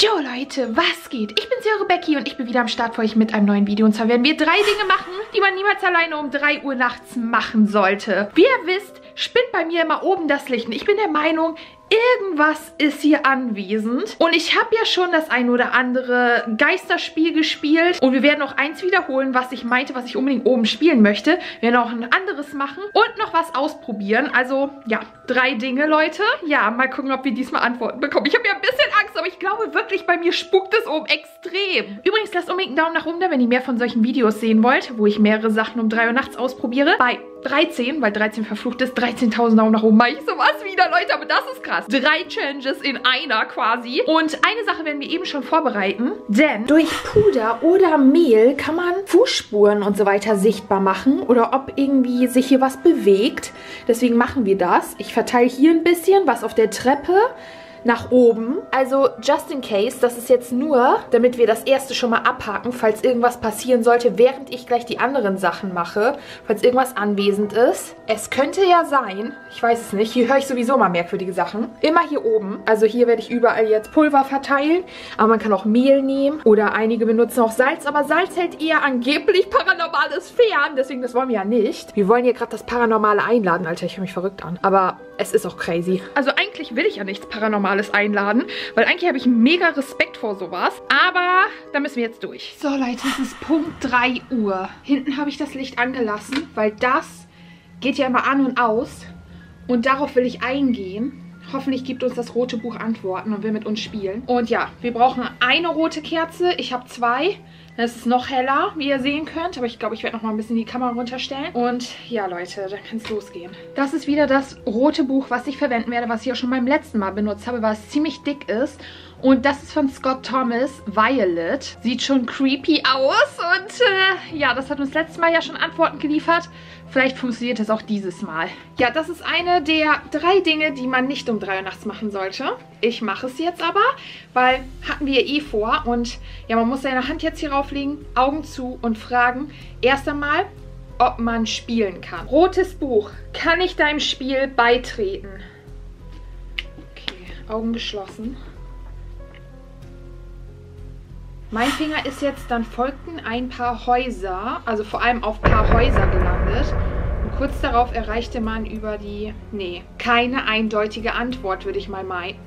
Jo Leute, was geht? Ich bin's, eure Becky, und ich bin wieder am Start für euch mit einem neuen Video. Und zwar werden wir 3 Dinge machen, die man niemals alleine um 3 Uhr nachts machen sollte. Wie ihr wisst, spinnt bei mir immer oben das Licht. Und ich bin der Meinung, irgendwas ist hier anwesend. Und ich habe ja schon das ein oder andere Geisterspiel gespielt. Und wir werden auch eins wiederholen, was ich meinte, was ich unbedingt oben spielen möchte. Wir werden auch ein anderes machen und noch was ausprobieren. Also, ja, 3 Dinge, Leute. Ja, mal gucken, ob wir diesmal Antworten bekommen. Ich habe ja ein bisschen Angst, aber ich glaube wirklich, bei mir spukt es oben extrem. Übrigens, lasst unbedingt einen Daumen nach oben da, wenn ihr mehr von solchen Videos sehen wollt, wo ich mehrere Sachen um 3 Uhr nachts ausprobiere. Bei 13, weil 13 verflucht ist, 13.000 Daumen nach oben, mache ich sowas wieder, Leute, aber das ist krass. 3 Challenges in einer quasi. Und eine Sache werden wir eben schon vorbereiten, denn durch Puder oder Mehl kann man Fußspuren und so weiter sichtbar machen oder ob irgendwie sich hier was bewegt. Deswegen machen wir das. Ich verteile hier ein bisschen was auf der Treppe nach oben. Also just in case, das ist jetzt nur, damit wir das erste schon mal abhaken, falls irgendwas passieren sollte, während ich gleich die anderen Sachen mache, falls irgendwas anwesend ist. Es könnte ja sein, ich weiß es nicht, hier höre ich sowieso mal merkwürdige Sachen. Immer hier oben, also hier werde ich überall jetzt Pulver verteilen, aber man kann auch Mehl nehmen oder einige benutzen auch Salz, aber Salz hält eher angeblich Paranormales fern, deswegen das wollen wir ja nicht. Wir wollen hier gerade das Paranormale einladen, Alter, ich höre mich verrückt an, aber es ist auch crazy. Also eigentlich will ich ja nichts Paranormales einladen, weil eigentlich habe ich mega Respekt vor sowas. Aber da müssen wir jetzt durch. So Leute, es ist Punkt 3 Uhr. Hinten habe ich das Licht angelassen, weil das geht ja immer an und aus. Und darauf will ich eingehen. Hoffentlich gibt uns das rote Buch Antworten und will mit uns spielen. Und ja, wir brauchen eine rote Kerze. Ich habe 2. Es ist noch heller, wie ihr sehen könnt. Aber ich glaube, ich werde noch mal ein bisschen die Kamera runterstellen. Und ja, Leute, dann kann es losgehen. Das ist wieder das rote Buch, was ich verwenden werde, was ich auch schon beim letzten Mal benutzt habe, weil es ziemlich dick ist. Und das ist von Scott Thomas, Violet. Sieht schon creepy aus. Und ja, das hat uns letztes Mal ja schon Antworten geliefert. Vielleicht funktioniert das auch dieses Mal. Ja, das ist eine der 3 Dinge, die man nicht um 3 Uhr nachts machen sollte. Ich mache es jetzt aber, weil hatten wir eh vor. Und ja, man muss seine Hand jetzt hier rauflegen, Augen zu und fragen erst einmal, ob man spielen kann. Rotes Buch. Kann ich deinem Spiel beitreten? Okay, Augen geschlossen. Mein Finger ist jetzt, dann folgten ein paar Häuser, also vor allem auf ein paar Häuser gelandet. Und kurz darauf erreichte man über die... Nee, keine eindeutige Antwort, würde ich mal meinen.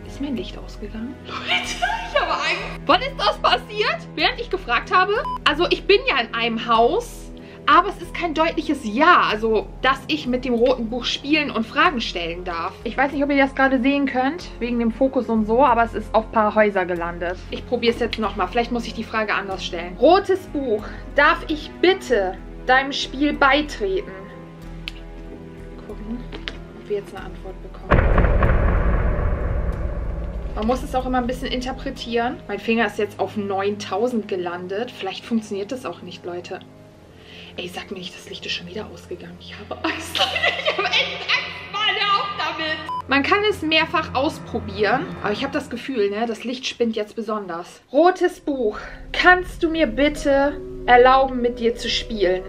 Ist mein Licht ausgegangen? Leute, ich habe Angst. Wann ist das passiert? Während ich gefragt habe? Also ich bin ja in einem Haus, aber es ist kein deutliches Ja, also dass ich mit dem roten Buch spielen und Fragen stellen darf. Ich weiß nicht, ob ihr das gerade sehen könnt, wegen dem Fokus und so, aber es ist auf ein paar Häuser gelandet. Ich probiere es jetzt nochmal, vielleicht muss ich die Frage anders stellen. Rotes Buch, darf ich bitte deinem Spiel beitreten? Gucken, ob wir jetzt eine Antwort bekommen. Man muss es auch immer ein bisschen interpretieren. Mein Finger ist jetzt auf 9000 gelandet. Vielleicht funktioniert das auch nicht, Leute. Ey, sag mir nicht, das Licht ist schon wieder ausgegangen. Ich habe Angst. Ich habe echt Angst. Mann, hör auf damit. Man kann es mehrfach ausprobieren. Aber ich habe das Gefühl, ne, das Licht spinnt jetzt besonders. Rotes Buch. Kannst du mir bitte erlauben, mit dir zu spielen?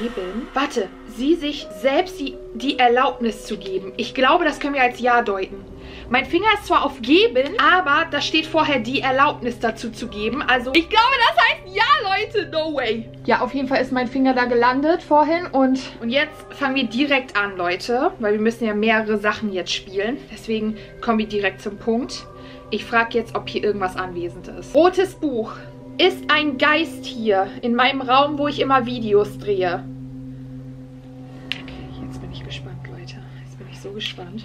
Geben. Warte, sie sich selbst die Erlaubnis zu geben. Ich glaube, das können wir als Ja deuten. Mein Finger ist zwar auf Geben, aber da steht vorher die Erlaubnis dazu zu geben. Also ich glaube, das heißt Ja, Leute. No way. Ja, auf jeden Fall ist mein Finger da gelandet vorhin. Und jetzt fangen wir direkt an, Leute. Weil wir müssen ja mehrere Sachen jetzt spielen. Deswegen kommen wir direkt zum Punkt. Ich frage jetzt, ob hier irgendwas anwesend ist. Rotes Buch. Ist ein Geist hier in meinem Raum, wo ich immer Videos drehe? Okay, jetzt bin ich gespannt, Leute. Jetzt bin ich so gespannt.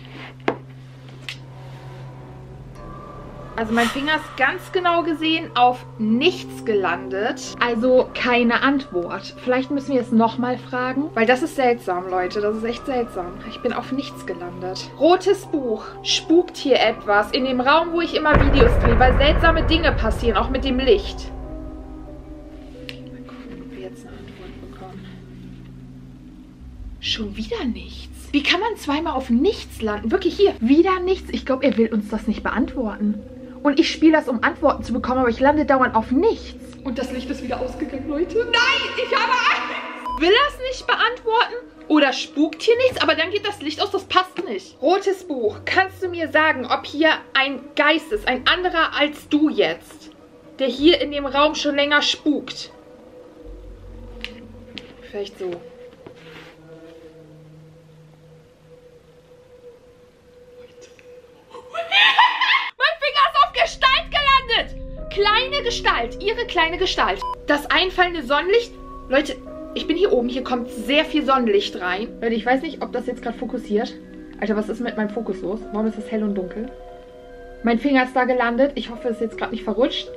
Also mein Finger ist ganz genau gesehen auf nichts gelandet. Also keine Antwort. Vielleicht müssen wir es nochmal fragen. Weil das ist seltsam, Leute. Das ist echt seltsam. Ich bin auf nichts gelandet. Rotes Buch. Spukt hier etwas in dem Raum, wo ich immer Videos drehe? Weil seltsame Dinge passieren, auch mit dem Licht. Schon wieder nichts. Wie kann man zweimal auf nichts landen? Wirklich hier, wieder nichts. Ich glaube, er will uns das nicht beantworten. Und ich spiele das, um Antworten zu bekommen, aber ich lande dauernd auf nichts. Und das Licht ist wieder ausgegangen, Leute. Nein, ich habe will er es nicht beantworten oder spukt hier nichts, aber dann geht das Licht aus, das passt nicht. Rotes Buch, kannst du mir sagen, ob hier ein Geist ist, ein anderer als du jetzt, der hier in dem Raum schon länger spukt? Vielleicht so. Mein Finger ist auf Gestalt gelandet. Kleine Gestalt, ihre kleine Gestalt. Das einfallende Sonnenlicht. Leute, ich bin hier oben, hier kommt sehr viel Sonnenlicht rein. Leute, ich weiß nicht, ob das jetzt gerade fokussiert. Alter, was ist mit meinem Fokus los? Warum ist das hell und dunkel? Mein Finger ist da gelandet. Ich hoffe, es ist jetzt gerade nicht verrutscht.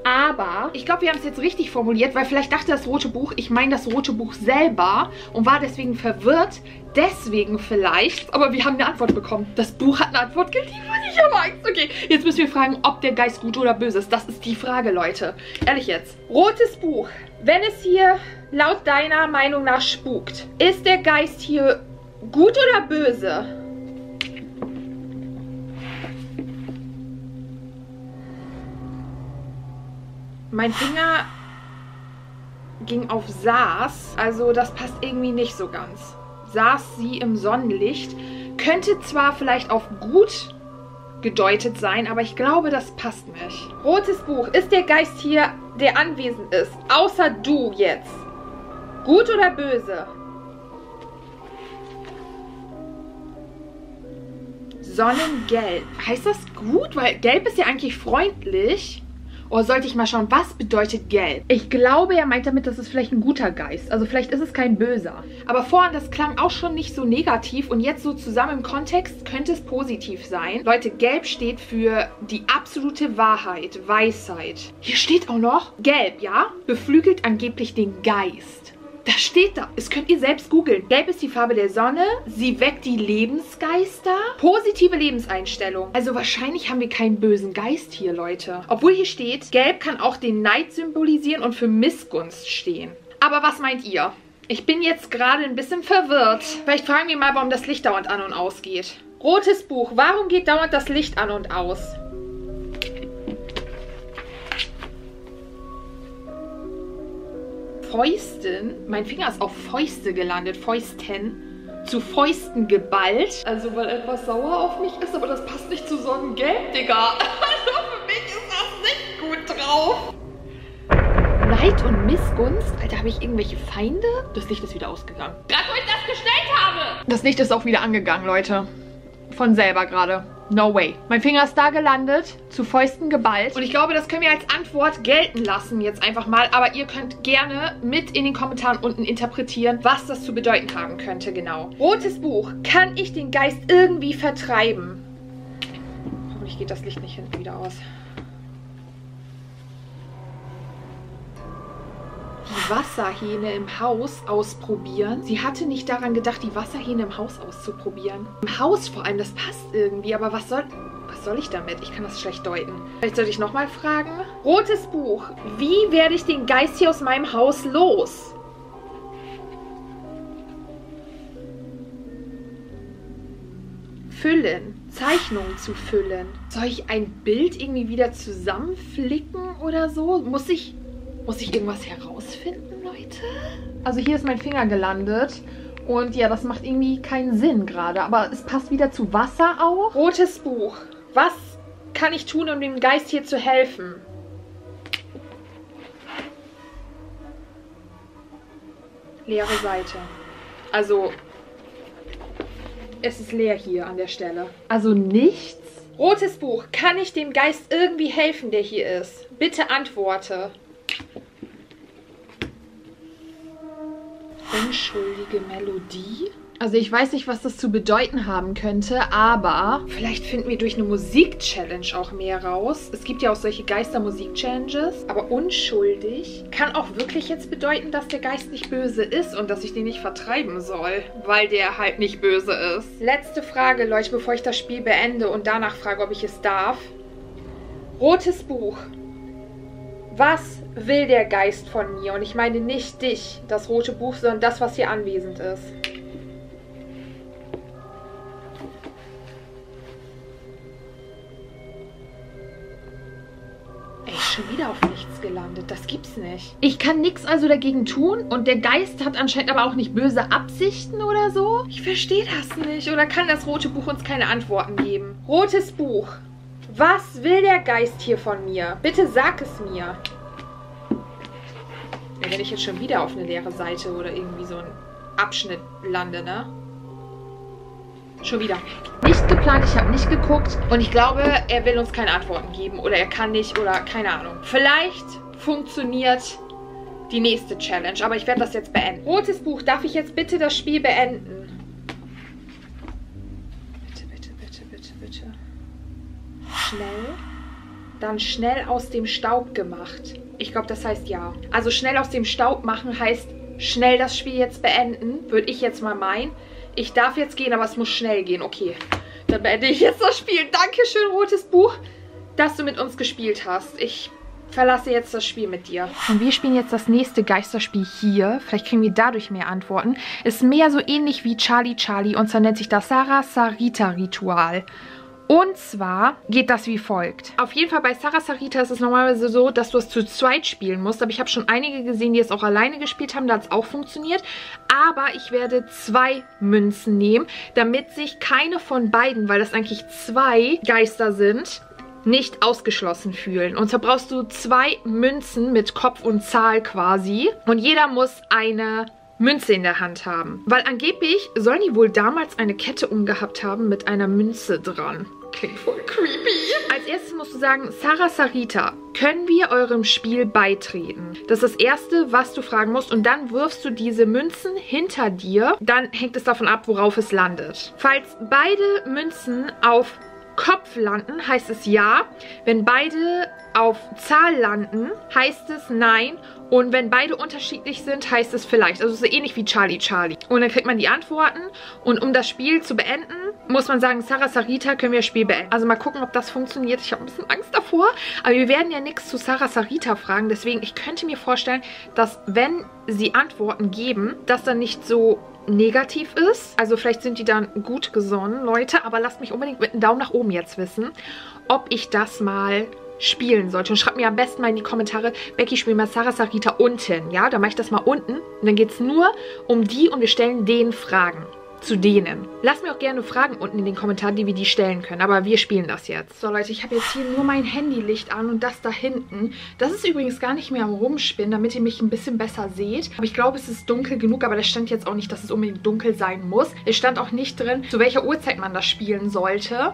Aber ich glaube, wir haben es jetzt richtig formuliert, weil vielleicht dachte das rote Buch, ich meine das rote Buch selber und war deswegen verwirrt. Deswegen vielleicht, aber wir haben eine Antwort bekommen. Das Buch hat eine Antwort gegeben, ich habe Angst. Okay, jetzt müssen wir fragen, ob der Geist gut oder böse ist. Das ist die Frage, Leute. Ehrlich jetzt. Rotes Buch. Wenn es hier laut deiner Meinung nach spukt, ist der Geist hier gut oder böse? Mein Finger ging auf saß, also das passt irgendwie nicht so ganz. Saß sie im Sonnenlicht, könnte zwar vielleicht auf gut gedeutet sein, aber ich glaube, das passt nicht. Rotes Buch, ist der Geist hier, der anwesend ist, außer du jetzt, gut oder böse? Sonnengelb. Heißt das gut? Weil gelb ist ja eigentlich freundlich. Oder sollte ich mal schauen, was bedeutet gelb? Ich glaube, er meint damit, das ist vielleicht ein guter Geist. Also vielleicht ist es kein böser. Aber vorhin, das klang auch schon nicht so negativ. Und jetzt so zusammen im Kontext könnte es positiv sein. Leute, gelb steht für die absolute Wahrheit, Weisheit. Hier steht auch noch, gelb, ja, beflügelt angeblich den Geist. Das steht da. Das könnt ihr selbst googeln. Gelb ist die Farbe der Sonne. Sie weckt die Lebensgeister. Positive Lebenseinstellung. Also wahrscheinlich haben wir keinen bösen Geist hier, Leute. Obwohl hier steht, gelb kann auch den Neid symbolisieren und für Missgunst stehen. Aber was meint ihr? Ich bin jetzt gerade ein bisschen verwirrt. Vielleicht fragen wir mal, warum das Licht dauernd an und aus geht. Rotes Buch. Warum geht dauernd das Licht an und aus? Fäusten. Mein Finger ist auf Fäuste gelandet. Fäusten. Zu Fäusten geballt. Also, weil etwas sauer auf mich ist, aber das passt nicht zu Sonnengelb, Digga. Also, für mich ist das nicht gut drauf. Neid und Missgunst? Alter, habe ich irgendwelche Feinde? Das Licht ist wieder ausgegangen. Gerade wo ich das gestellt habe. Das Licht ist auch wieder angegangen, Leute. Von selber gerade. No way. Mein Finger ist da gelandet, zu Fäusten geballt. Und ich glaube, das können wir als Antwort gelten lassen jetzt einfach mal. Aber ihr könnt gerne mit in den Kommentaren unten interpretieren, was das zu bedeuten haben könnte, genau. Rotes Buch. Kann ich den Geist irgendwie vertreiben? Hoffentlich geht das Licht nicht hinten wieder aus. Die Wasserhähne im Haus ausprobieren. Sie hatte nicht daran gedacht, die Wasserhähne im Haus auszuprobieren. Im Haus vor allem, das passt irgendwie. Aber was soll ich damit? Ich kann das schlecht deuten. Vielleicht sollte ich nochmal fragen. Rotes Buch. Wie werde ich den Geist hier aus meinem Haus los? Füllen. Zeichnungen zu füllen. Soll ich ein Bild irgendwie wieder zusammenflicken oder so? Muss ich irgendwas herausfinden, Leute? Also hier ist mein Finger gelandet. Und ja, das macht irgendwie keinen Sinn gerade. Aber es passt wieder zu Wasser auch. Rotes Buch. Was kann ich tun, um dem Geist hier zu helfen? Leere Seite. Also, es ist leer hier an der Stelle. Also nichts? Rotes Buch. Kann ich dem Geist irgendwie helfen, der hier ist? Bitte antworte. Unschuldige Melodie? Also ich weiß nicht, was das zu bedeuten haben könnte, aber vielleicht finden wir durch eine Musik-Challenge auch mehr raus. Es gibt ja auch solche Geister-Musik-Challenges, aber unschuldig kann auch wirklich jetzt bedeuten, dass der Geist nicht böse ist und dass ich den nicht vertreiben soll, weil der halt nicht böse ist. Letzte Frage, Leute, bevor ich das Spiel beende und danach frage, ob ich es darf. Rotes Buch. Was will der Geist von mir? Und ich meine nicht dich, das rote Buch, sondern das, was hier anwesend ist. Ey, schon wieder auf nichts gelandet. Das gibt's nicht. Ich kann nichts also dagegen tun und der Geist hat anscheinend aber auch nicht böse Absichten oder so. Ich verstehe das nicht. Oder kann das rote Buch uns keine Antworten geben? Rotes Buch. Was will der Geist hier von mir? Bitte sag es mir. Ja, wenn ich jetzt schon wieder auf eine leere Seite oder irgendwie so einen Abschnitt lande, ne? Schon wieder. Nicht geplant, ich habe nicht geguckt. Und ich glaube, er will uns keine Antworten geben. Oder er kann nicht oder keine Ahnung. Vielleicht funktioniert die nächste Challenge. Aber ich werde das jetzt beenden. Rotes Buch, darf ich jetzt bitte das Spiel beenden? Bitte, bitte, bitte, bitte, bitte. Schnell. Dann schnell aus dem Staub gemacht. Ich glaube, das heißt ja. Also schnell aus dem Staub machen heißt schnell das Spiel jetzt beenden. Würde ich jetzt mal meinen. Ich darf jetzt gehen, aber es muss schnell gehen. Okay, dann beende ich jetzt das Spiel. Dankeschön, rotes Buch, dass du mit uns gespielt hast. Ich verlasse jetzt das Spiel mit dir. Und wir spielen jetzt das nächste Geisterspiel hier. Vielleicht kriegen wir dadurch mehr Antworten. Ist mehr so ähnlich wie Charlie Charlie. Und zwar nennt sich das Sarasarita Ritual. Und zwar geht das wie folgt. Auf jeden Fall bei Sarasarita ist es normalerweise so, dass du es zu zweit spielen musst. Aber ich habe schon einige gesehen, die es auch alleine gespielt haben. Da hat es auch funktioniert. Aber ich werde 2 Münzen nehmen, damit sich keine von beiden, weil das eigentlich 2 Geister sind, nicht ausgeschlossen fühlen. Und zwar brauchst du 2 Münzen mit Kopf und Zahl quasi. Und jeder muss eine Münze in der Hand haben. Weil angeblich sollen die wohl damals eine Kette umgehabt haben mit einer Münze dran. Klingt voll creepy. Als erstes musst du sagen, Sarasarita, können wir eurem Spiel beitreten? Das ist das Erste, was du fragen musst. Und dann wirfst du diese Münzen hinter dir. Dann hängt es davon ab, worauf es landet. Falls beide Münzen auf Kopf landen, heißt es ja. Wenn beide auf Zahl landen, heißt es nein. Und wenn beide unterschiedlich sind, heißt es vielleicht. Also so ähnlich wie Charlie Charlie. Und dann kriegt man die Antworten. Und um das Spiel zu beenden, muss man sagen, Sarasarita, können wir das Spiel beenden. Also mal gucken, ob das funktioniert. Ich habe ein bisschen Angst davor. Aber wir werden ja nichts zu Sarasarita fragen. Deswegen, ich könnte mir vorstellen, dass wenn sie Antworten geben, das dann nicht so negativ ist. Also vielleicht sind die dann gut gesonnen, Leute. Aber lasst mich unbedingt mit einem Daumen nach oben jetzt wissen, ob ich das mal spielen sollte. Und schreibt mir am besten mal in die Kommentare, Becky, spiel mal Sarasarita unten. Ja, dann mache ich das mal unten. Und dann geht es nur um die und wir stellen denen Fragen. Zu denen. Lasst mir auch gerne Fragen unten in den Kommentaren, wie wir die stellen können. Aber wir spielen das jetzt. So Leute, ich habe jetzt hier nur mein Handylicht an und das da hinten. Das ist übrigens gar nicht mehr am Rumspinnen, damit ihr mich ein bisschen besser seht. Aber ich glaube, es ist dunkel genug, aber da stand jetzt auch nicht, dass es unbedingt dunkel sein muss. Es stand auch nicht drin, zu welcher Uhrzeit man das spielen sollte.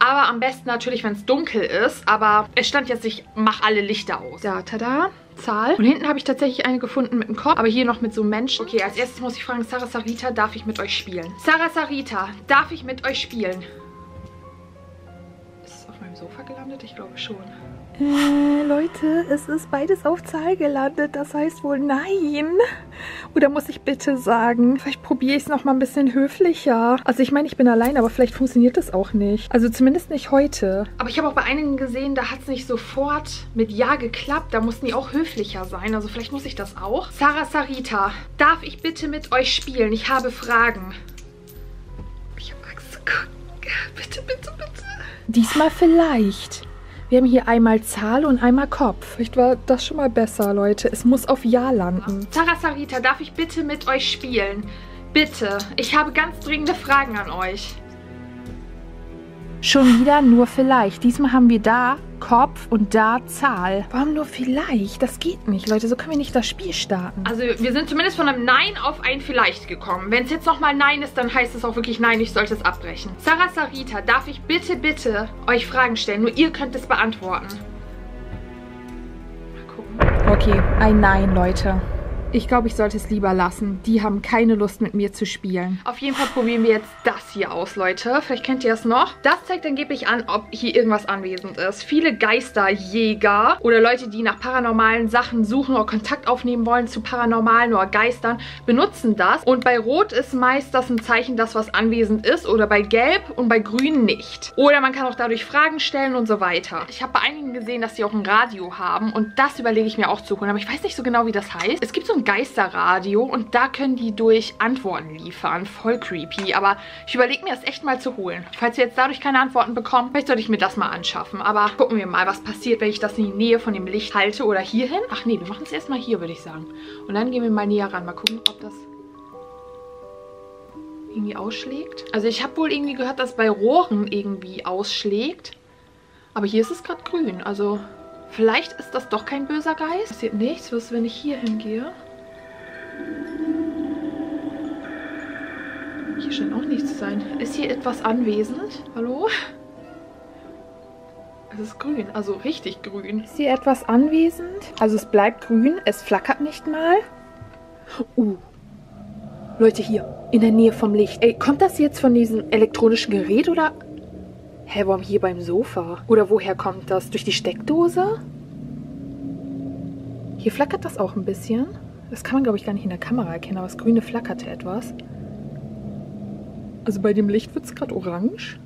Aber am besten natürlich, wenn es dunkel ist. Aber es stand jetzt, ich mache alle Lichter aus. Da, tada. Zahl. Und hinten habe ich tatsächlich eine gefunden mit dem Kopf, aber hier noch mit so einem Menschen. Okay, als erstes muss ich fragen, Sarasarita, darf ich mit euch spielen? Sarasarita, darf ich mit euch spielen? Ist es auf meinem Sofa gelandet? Ich glaube schon. Leute, es ist beides auf Zahl gelandet. Das heißt wohl nein. Oder muss ich bitte sagen? Vielleicht probiere ich es nochmal ein bisschen höflicher. Also ich meine, ich bin allein, aber vielleicht funktioniert das auch nicht. Also zumindest nicht heute. Aber ich habe auch bei einigen gesehen, da hat es nicht sofort mit Ja geklappt. Da mussten die auch höflicher sein. Also vielleicht muss ich das auch. Sarasarita, darf ich bitte mit euch spielen? Ich habe Fragen. Ich habe Angst zu gucken. Bitte, bitte, bitte. Diesmal vielleicht. Wir haben hier einmal Zahl und einmal Kopf. Vielleicht war das schon mal besser, Leute. Es muss auf Ja landen. Sarasarita, darf ich bitte mit euch spielen? Bitte. Ich habe ganz dringende Fragen an euch. Schon wieder nur vielleicht. Diesmal haben wir da Kopf und da Zahl. Warum nur vielleicht? Das geht nicht, Leute. So können wir nicht das Spiel starten. Also wir sind zumindest von einem Nein auf ein Vielleicht gekommen. Wenn es jetzt nochmal Nein ist, dann heißt es auch wirklich Nein. Ich sollte es abbrechen. Sarasarita, darf ich bitte, bitte euch Fragen stellen? Nur ihr könnt es beantworten. Mal gucken. Okay, ein Nein, Leute. Ich glaube, ich sollte es lieber lassen. Die haben keine Lust, mit mir zu spielen. Auf jeden Fall probieren wir jetzt das hier aus, Leute. Vielleicht kennt ihr es noch. Das zeigt angeblich an, ob hier irgendwas anwesend ist. Viele Geisterjäger oder Leute, die nach paranormalen Sachen suchen oder Kontakt aufnehmen wollen zu paranormalen oder Geistern, benutzen das. Und bei Rot ist meist das ein Zeichen, dass was anwesend ist. Oder bei Gelb und bei Grün nicht. Oder man kann auch dadurch Fragen stellen und so weiter. Ich habe bei einigen gesehen, dass die auch ein Radio haben. Und das überlege ich mir auch zu holen. Aber ich weiß nicht so genau, wie das heißt. Es gibt so ein ein Geisterradio und da können die durch Antworten liefern. Voll creepy. Aber ich überlege mir das echt mal zu holen. Falls wir jetzt dadurch keine Antworten bekommen, vielleicht sollte ich mir das mal anschaffen. Aber gucken wir mal, was passiert, wenn ich das in die Nähe von dem Licht halte oder hier hin. Ach nee, wir machen es erstmal hier, würde ich sagen. Und dann gehen wir mal näher ran. Mal gucken, ob das irgendwie ausschlägt. Also ich habe wohl irgendwie gehört, dass bei Rohren irgendwie ausschlägt. Aber hier ist es gerade grün. Also vielleicht ist das doch kein böser Geist. Passiert nichts, was, wenn ich hier hingehe. Hier scheint auch nichts zu sein. Ist hier etwas anwesend? Hallo? Es ist grün, also richtig grün. Ist hier etwas anwesend? Also es bleibt grün, es flackert nicht mal. Leute, hier, in der Nähe vom Licht. Ey, kommt das jetzt von diesem elektronischen Gerät oder... Hä, warum hier beim Sofa? Oder woher kommt das? Durch die Steckdose? Hier flackert das auch ein bisschen. Das kann man, glaube ich, gar nicht in der Kamera erkennen, aber das Grüne flackerte etwas. Also bei dem Licht wird es gerade orange.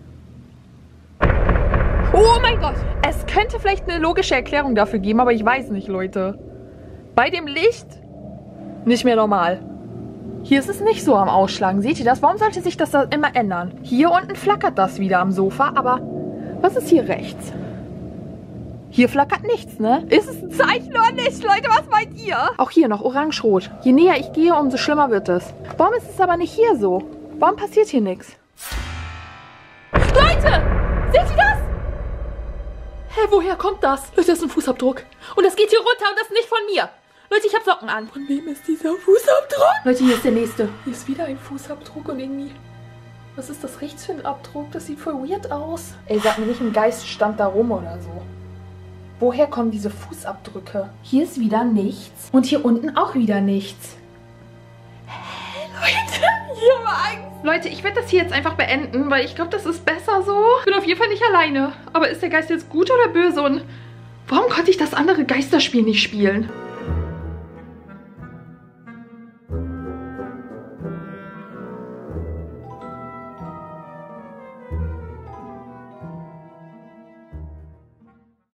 Oh mein Gott! Es könnte vielleicht eine logische Erklärung dafür geben, aber ich weiß nicht, Leute. Bei dem Licht nicht mehr normal. Hier ist es nicht so am Ausschlagen. Seht ihr das? Warum sollte sich das da immer ändern? Hier unten flackert das wieder am Sofa, aber was ist hier rechts? Hier flackert nichts, ne? Ist es ein Zeichen oder nicht, Leute? Was meint ihr? Auch hier noch orange-rot. Je näher ich gehe, umso schlimmer wird es. Warum ist es aber nicht hier so? Warum passiert hier nichts? Leute! Seht ihr das? Hä, woher kommt das? Leute, das ist ein Fußabdruck. Und das geht hier runter und das ist nicht von mir. Leute, ich habe Socken an. Von wem ist dieser Fußabdruck? Leute, hier ist der nächste. Hier ist wieder ein Fußabdruck und irgendwie... Was ist das rechts für ein Abdruck? Das sieht voll weird aus. Ey, sag mir nicht, ein Geist stand da rum oder so. Woher kommen diese Fußabdrücke? Hier ist wieder nichts. Und hier unten auch wieder nichts. Hä, Leute, hier war Angst. Leute, ich werde das hier jetzt einfach beenden, weil ich glaube, das ist besser so. Ich bin auf jeden Fall nicht alleine. Aber ist der Geist jetzt gut oder böse? Und warum konnte ich das andere Geisterspiel nicht spielen?